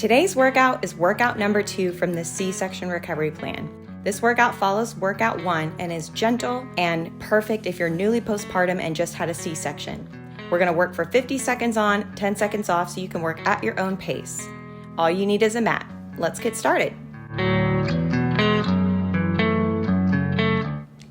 Today's workout is workout number 2 from the C-section recovery plan. This workout follows workout 1 and is gentle and perfect if you're newly postpartum and just had a C-section. We're gonna work for 50 seconds on, 10 seconds off so you can work at your own pace. All you need is a mat. Let's get started.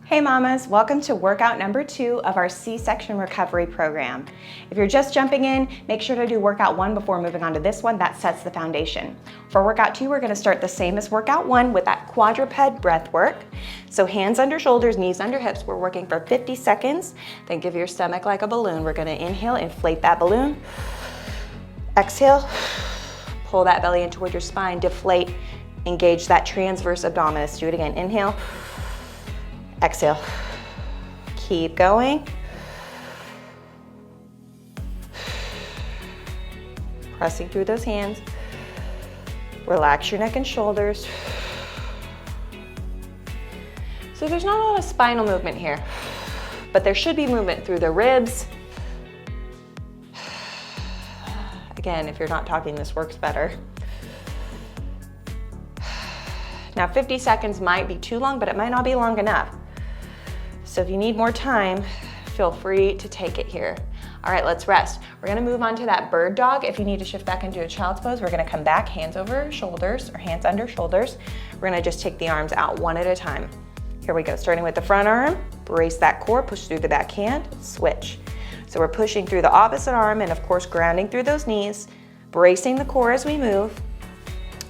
Hey mamas, welcome to workout number 2 of our C-section recovery program. If you're just jumping in, make sure to do workout 1 before moving on to this one. That sets the foundation. For workout 2, we're gonna start the same as workout 1 with that quadruped breath work. So hands under shoulders, knees under hips. We're working for 50 seconds. Then give your stomach like a balloon. We're gonna inhale, inflate that balloon. Exhale, pull that belly in toward your spine, deflate, engage that transverse abdominis. Do it again, inhale. Exhale. Keep going. Pressing through those hands. Relax your neck and shoulders. So there's not a lot of spinal movement here, but there should be movement through the ribs. Again, if you're not talking, this works better. Now 50 seconds might be too long, but it might not be long enough. So if you need more time, feel free to take it here. All right, let's rest. We're gonna move on to that bird dog. If you need to shift back into a child's pose, we're gonna come back, hands over shoulders or hands under shoulders. We're gonna just take the arms out one at a time. Here we go, starting with the front arm, brace that core, push through the back hand, switch. So we're pushing through the opposite arm and of course grounding through those knees, bracing the core as we move.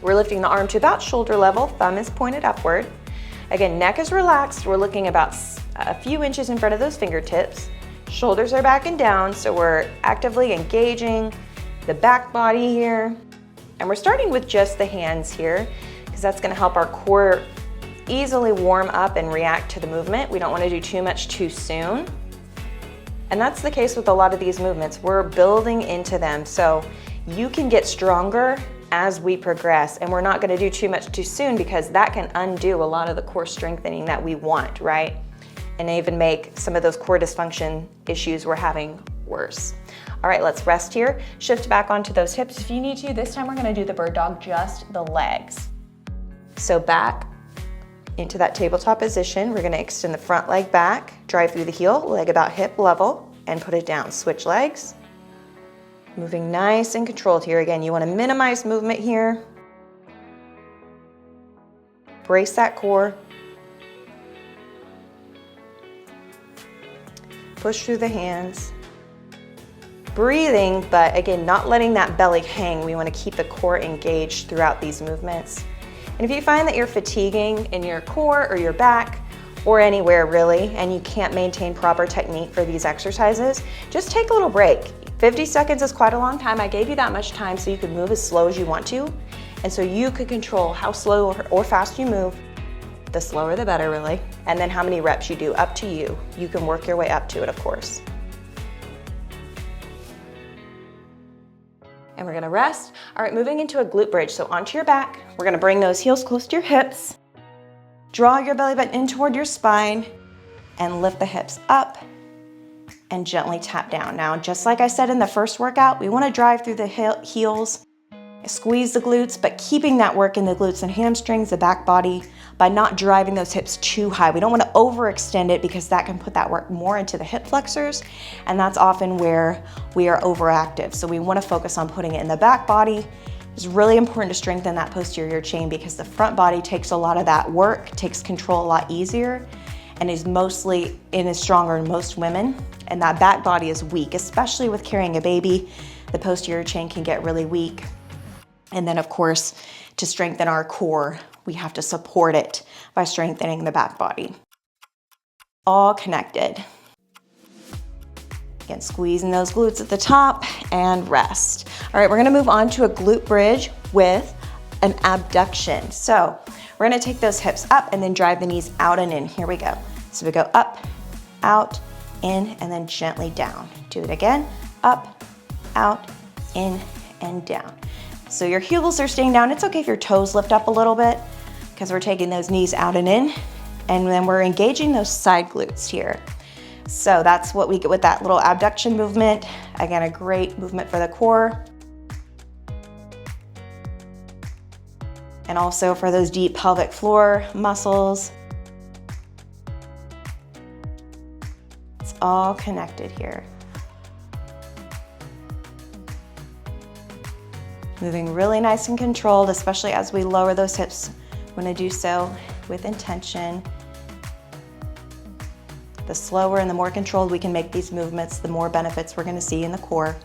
We're lifting the arm to about shoulder level, thumb is pointed upward. Again, neck is relaxed. We're looking about a few inches in front of those fingertips. Shoulders are back and down, so we're actively engaging the back body here. And we're starting with just the hands here, because that's gonna help our core easily warm up and react to the movement. We don't wanna do too much too soon. And that's the case with a lot of these movements. We're building into them, so you can get stronger as we progress, and we're not gonna do too much too soon because that can undo a lot of the core strengthening that we want, right? And even make some of those core dysfunction issues we're having worse. All right, let's rest here. Shift back onto those hips if you need to. This time we're gonna do the bird dog, just the legs. So back into that tabletop position. We're gonna extend the front leg back, drive through the heel, leg about hip level, and put it down. Switch legs. Moving nice and controlled here. Again, you want to minimize movement here. Brace that core. Push through the hands. Breathing, but again, not letting that belly hang. We want to keep the core engaged throughout these movements. And if you find that you're fatiguing in your core or your back, or anywhere really, and you can't maintain proper technique for these exercises, just take a little break. 50 seconds is quite a long time. I gave you that much time so you could move as slow as you want to, and so you could control how slow or fast you move. The slower the better, really. And then how many reps you do, up to you. You can work your way up to it, of course. And we're gonna rest. All right, moving into a glute bridge. So onto your back, we're gonna bring those heels close to your hips. Draw your belly button in toward your spine and lift the hips up and gently tap down. Now, just like I said in the first workout, we want to drive through the heels, squeeze the glutes, but keeping that work in the glutes and hamstrings, the back body, by not driving those hips too high. We don't want to overextend it because that can put that work more into the hip flexors, and that's often where we are overactive. So we want to focus on putting it in the back body. It's really important to strengthen that posterior chain because the front body takes a lot of that work, takes control a lot easier, and is stronger in most women. And that back body is weak, especially with carrying a baby. The posterior chain can get really weak. And then of course, to strengthen our core, we have to support it by strengthening the back body. All connected. Again, squeezing those glutes at the top and rest. All right, we're gonna move on to a glute bridge with an abduction. So we're gonna take those hips up and then drive the knees out and in. Here we go. So we go up, out, in, and then gently down. Do it again, up, out, in, and down. So your heels are staying down. It's okay if your toes lift up a little bit because we're taking those knees out and in, and then we're engaging those side glutes here. So that's what we get with that little abduction movement. Again, a great movement for the core. and also for those deep pelvic floor muscles. It's all connected here. Moving really nice and controlled, especially as we lower those hips. We want to do so with intention. The slower and the more controlled we can make these movements, the more benefits we're going to see in the core.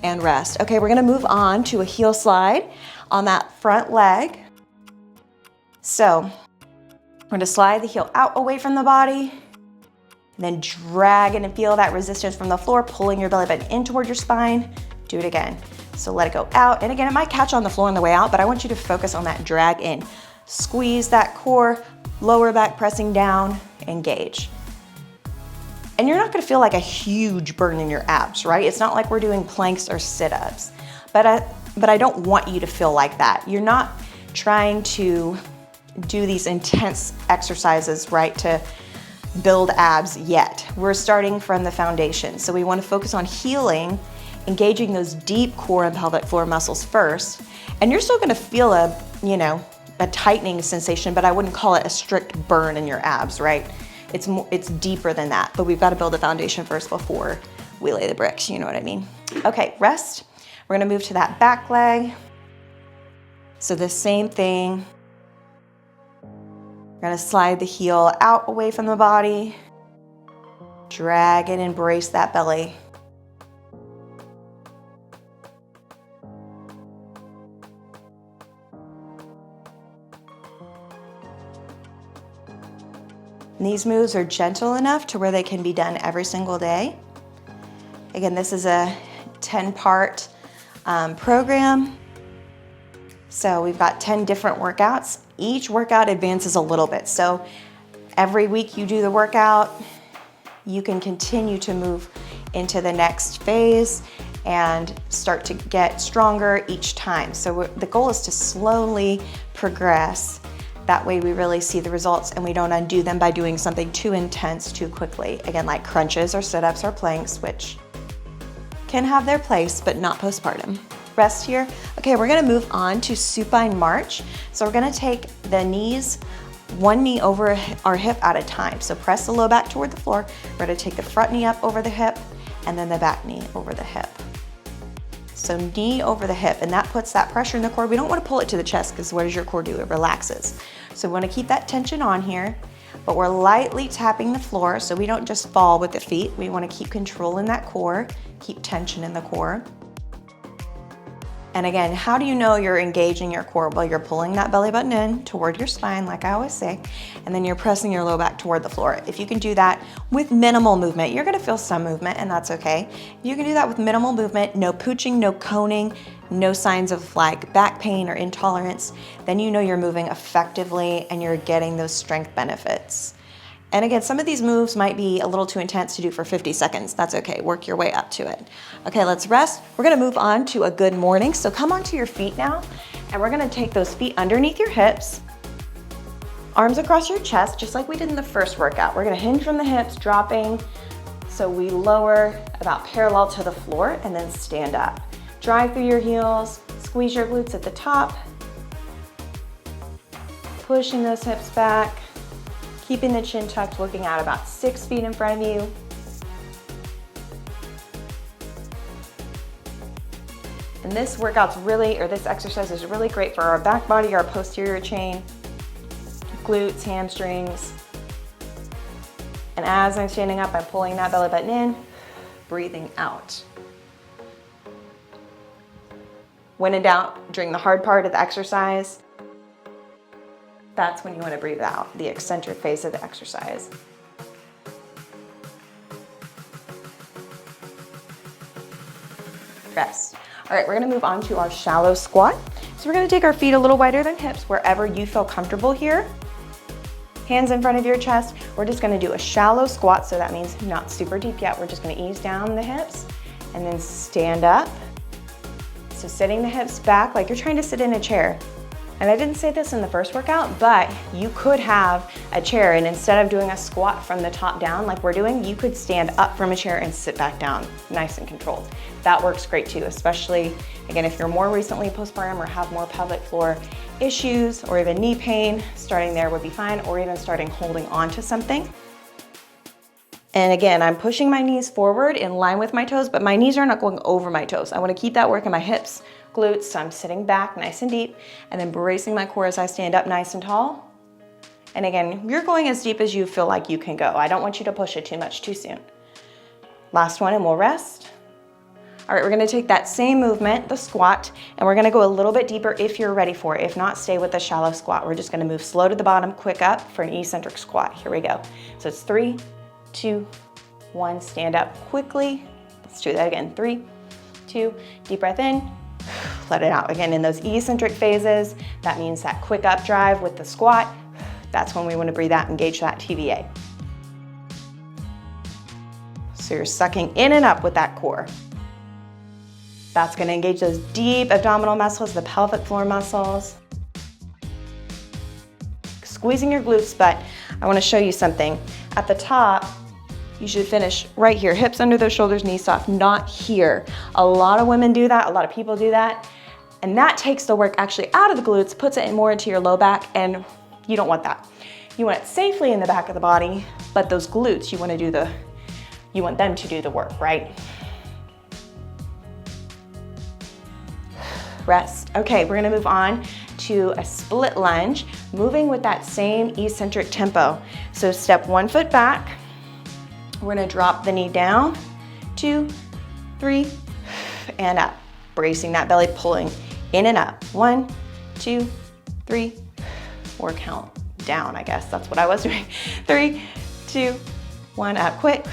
And rest. Okay, we're going to move on to a heel slide on that front leg. So we're going to slide the heel out away from the body, and then drag it and feel that resistance from the floor, pulling your belly button in toward your spine. Do it again. So let it go out. And again, it might catch on the floor on the way out, but I want you to focus on that drag in. Squeeze that core, lower back pressing down, engage. And you're not gonna feel like a huge burn in your abs, right? It's not like we're doing planks or sit-ups, but I don't want you to feel like that. You're not trying to do these intense exercises, right, to build abs yet. We're starting from the foundation. So we wanna focus on healing, engaging those deep core and pelvic floor muscles first. And you're still gonna feel a tightening sensation, but I wouldn't call it a strict burn in your abs, right? It's deeper than that, but we've got to build a foundation first before we lay the bricks, you know what I mean? Okay, rest. We're gonna move to that back leg. So the same thing. We're gonna slide the heel out away from the body. Drag it, embrace that belly. And these moves are gentle enough to where they can be done every single day. Again, this is a 10-part program. So we've got 10 different workouts. Each workout advances a little bit. So every week you do the workout, you can continue to move into the next phase and start to get stronger each time. So the goal is to slowly progress. That way we really see the results and we don't undo them by doing something too intense too quickly. Again, like crunches or sit-ups or planks, which can have their place, but not postpartum. Rest here. Okay, we're gonna move on to supine march. So we're gonna take the knees, one knee over our hip at a time. So press the low back toward the floor. We're gonna take the front knee up over the hip and then the back knee over the hip. So knee over the hip, and that puts that pressure in the core. We don't want to pull it to the chest because what does your core do? It relaxes. So we want to keep that tension on here, but we're lightly tapping the floor so we don't just fall with the feet. We want to keep control in that core, keep tension in the core. And again, how do you know you're engaging your core? Well, you're pulling that belly button in toward your spine, like I always say, and then you're pressing your low back toward the floor. If you can do that with minimal movement, you're gonna feel some movement, and that's okay. If you can do that with minimal movement, no pooching, no coning, no signs of like back pain or intolerance, then you know you're moving effectively and you're getting those strength benefits. And again, some of these moves might be a little too intense to do for 50 seconds. That's okay, work your way up to it. Okay, let's rest. We're gonna move on to a good morning. So come onto your feet now, and we're gonna take those feet underneath your hips, arms across your chest, just like we did in the first workout. We're gonna hinge from the hips, dropping, so we lower about parallel to the floor, and then stand up. Drive through your heels, squeeze your glutes at the top, pushing those hips back, keeping the chin tucked, looking out about 6 feet in front of you. And this workout's really, or this exercise is really great for our back body, our posterior chain, glutes, hamstrings. And as I'm standing up, I'm pulling that belly button in, breathing out. When in doubt, during the hard part of the exercise, that's when you want to breathe out, the eccentric phase of the exercise. Rest. All right, we're gonna move on to our shallow squat. So we're gonna take our feet a little wider than hips, wherever you feel comfortable here. Hands in front of your chest. We're just gonna do a shallow squat, so that means not super deep yet. We're just gonna ease down the hips and then stand up. So sitting the hips back like you're trying to sit in a chair. And I didn't say this in the first workout, but you could have a chair, and instead of doing a squat from the top down like we're doing, you could stand up from a chair and sit back down, nice and controlled. That works great too, especially, again, if you're more recently postpartum or have more pelvic floor issues or even knee pain, starting there would be fine, or even starting holding on to something. And again, I'm pushing my knees forward in line with my toes, but my knees are not going over my toes. I want to keep that work in my hips, glutes, so I'm sitting back nice and deep, and then bracing my core as I stand up nice and tall. And again, you're going as deep as you feel like you can go. I don't want you to push it too much too soon. Last one, and we'll rest. All right, we're gonna take that same movement, the squat, and we're gonna go a little bit deeper if you're ready for it. If not, stay with the shallow squat. We're just gonna move slow to the bottom, quick up for an eccentric squat. Here we go. So it's 3, 2, 1, stand up quickly. Let's do that again. 3, 2, deep breath in, let it out. Again, in those eccentric phases, that means that quick up drive with the squat. That's when we want to breathe out, engage that TVA. So you're sucking in and up with that core. That's going to engage those deep abdominal muscles, the pelvic floor muscles. Squeezing your glutes, but I want to show you something. At the top, you should finish right here, hips under those shoulders, knees soft, not here. A lot of women do that, a lot of people do that, and that takes the work actually out of the glutes, puts it more into your low back, and you don't want that. You want it safely in the back of the body, but those glutes, you want them to do the work, right? Rest. Okay, we're gonna move on to a split lunge, moving with that same eccentric tempo. So step 1 foot back. We're gonna drop the knee down, 2, 3, and up. Bracing that belly, pulling in and up. 1, 2, 3, or count down, I guess. That's what I was doing. 3, 2, 1, up, quick.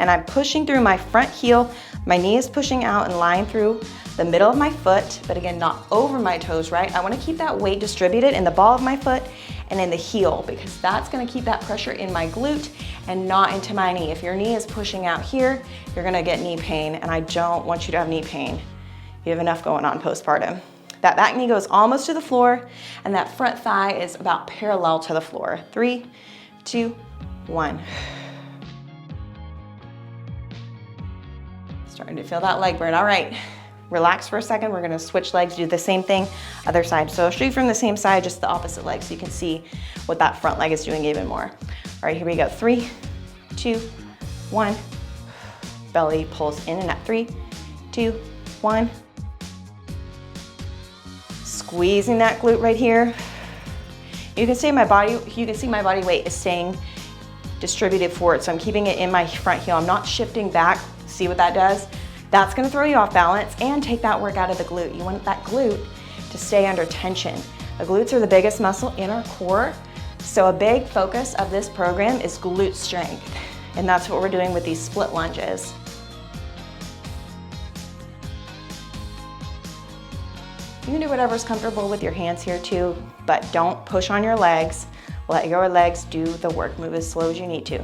And I'm pushing through my front heel. My knee is pushing out and lying through the middle of my foot, but again, not over my toes, right? I wanna keep that weight distributed in the ball of my foot and in the heel, because that's gonna keep that pressure in my glute and not into my knee. If your knee is pushing out here, you're gonna get knee pain, and I don't want you to have knee pain. You have enough going on postpartum. That back knee goes almost to the floor, and that front thigh is about parallel to the floor. 3, 2, 1. Starting to feel that leg burn. All right, relax for a second. We're gonna switch legs, do the same thing, other side. So I'll show you from the same side, just the opposite leg, so you can see what that front leg is doing even more. All right, here we go. 3, 2, 1. Belly pulls in and up. 3, 2, 1. Squeezing that glute right here. You can see my body weight is staying distributed forward, so I'm keeping it in my front heel. I'm not shifting back. See what that does? That's gonna throw you off balance and take that work out of the glute. You want that glute to stay under tension. The glutes are the biggest muscle in our core, so a big focus of this program is glute strength, and that's what we're doing with these split lunges. You can do whatever's comfortable with your hands here too, but don't push on your legs. Let your legs do the work. Move as slow as you need to.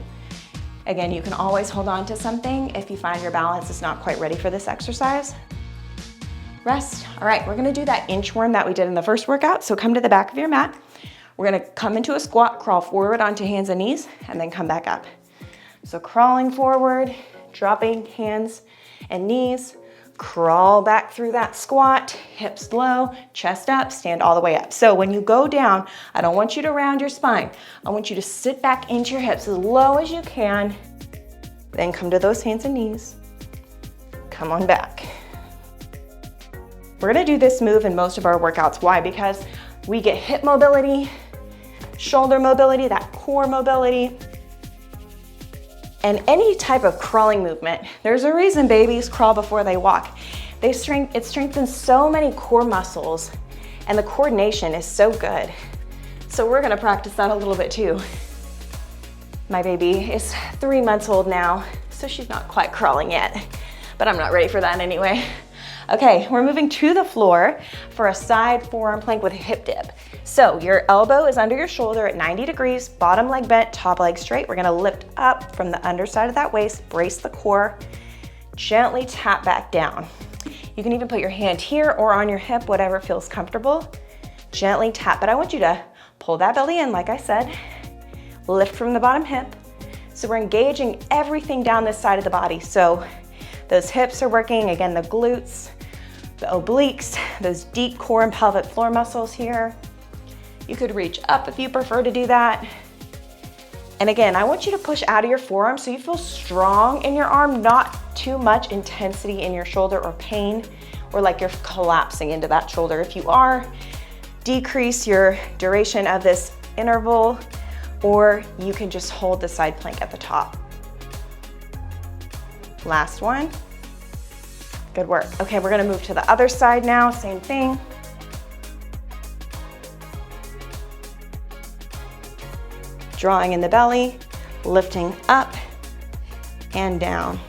Again, you can always hold on to something if you find your balance is not quite ready for this exercise. Rest. All right, we're gonna do that inchworm that we did in the first workout. So come to the back of your mat. We're gonna come into a squat, crawl forward onto hands and knees, and then come back up. So crawling forward, dropping hands and knees, crawl back through that squat, hips low, chest up, stand all the way up. So when you go down, I don't want you to round your spine. I want you to sit back into your hips as low as you can, then come to those hands and knees. Come on back. We're gonna do this move in most of our workouts. Why? Because we get hip mobility, shoulder mobility, that core mobility, and any type of crawling movement. There's a reason babies crawl before they walk. It strengthens so many core muscles, and the coordination is so good. So we're gonna practice that a little bit too. My baby is 3 months old now, so she's not quite crawling yet, but I'm not ready for that anyway. Okay, we're moving to the floor for a side forearm plank with a hip dip. So your elbow is under your shoulder at 90 degrees, bottom leg bent, top leg straight. We're gonna lift up from the underside of that waist, brace the core, gently tap back down. You can even put your hand here or on your hip, whatever feels comfortable. Gently tap, but I want you to pull that belly in, like I said, lift from the bottom hip. So we're engaging everything down this side of the body. So those hips are working, again, the glutes, the obliques, those deep core and pelvic floor muscles here. You could reach up if you prefer to do that. And again, I want you to push out of your forearm so you feel strong in your arm, not too much intensity in your shoulder or pain, or like you're collapsing into that shoulder. If you are, decrease your duration of this interval, or you can just hold the side plank at the top. Last one. Good work. Okay, we're gonna move to the other side now, same thing. Drawing in the belly, lifting up and down.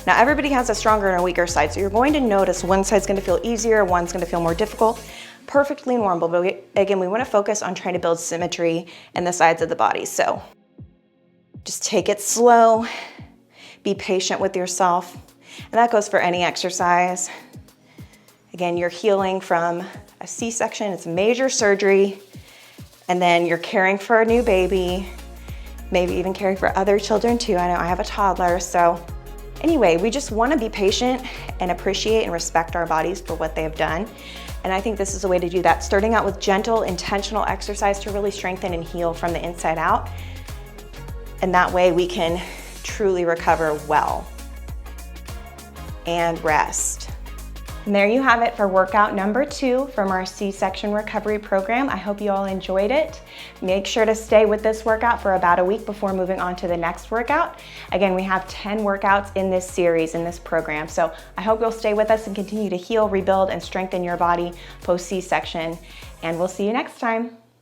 Now everybody has a stronger and a weaker side, so you're going to notice one side's gonna feel easier, one's gonna feel more difficult. Perfectly normal, but again, we wanna focus on trying to build symmetry in the sides of the body. So just take it slow, be patient with yourself, and that goes for any exercise. Again, you're healing from a C-section, it's major surgery, and then you're caring for a new baby, maybe even caring for other children too. I know I have a toddler, so anyway, we just wanna be patient and appreciate and respect our bodies for what they have done. And I think this is a way to do that, starting out with gentle, intentional exercise to really strengthen and heal from the inside out. And that way we can truly recover well and rest. And there you have it for workout number 2 from our C-section recovery program. I hope you all enjoyed it. Make sure to stay with this workout for about a week before moving on to the next workout. Again, we have 10 workouts in this series, in this program. So I hope you'll stay with us and continue to heal, rebuild, and strengthen your body post C-section. And we'll see you next time.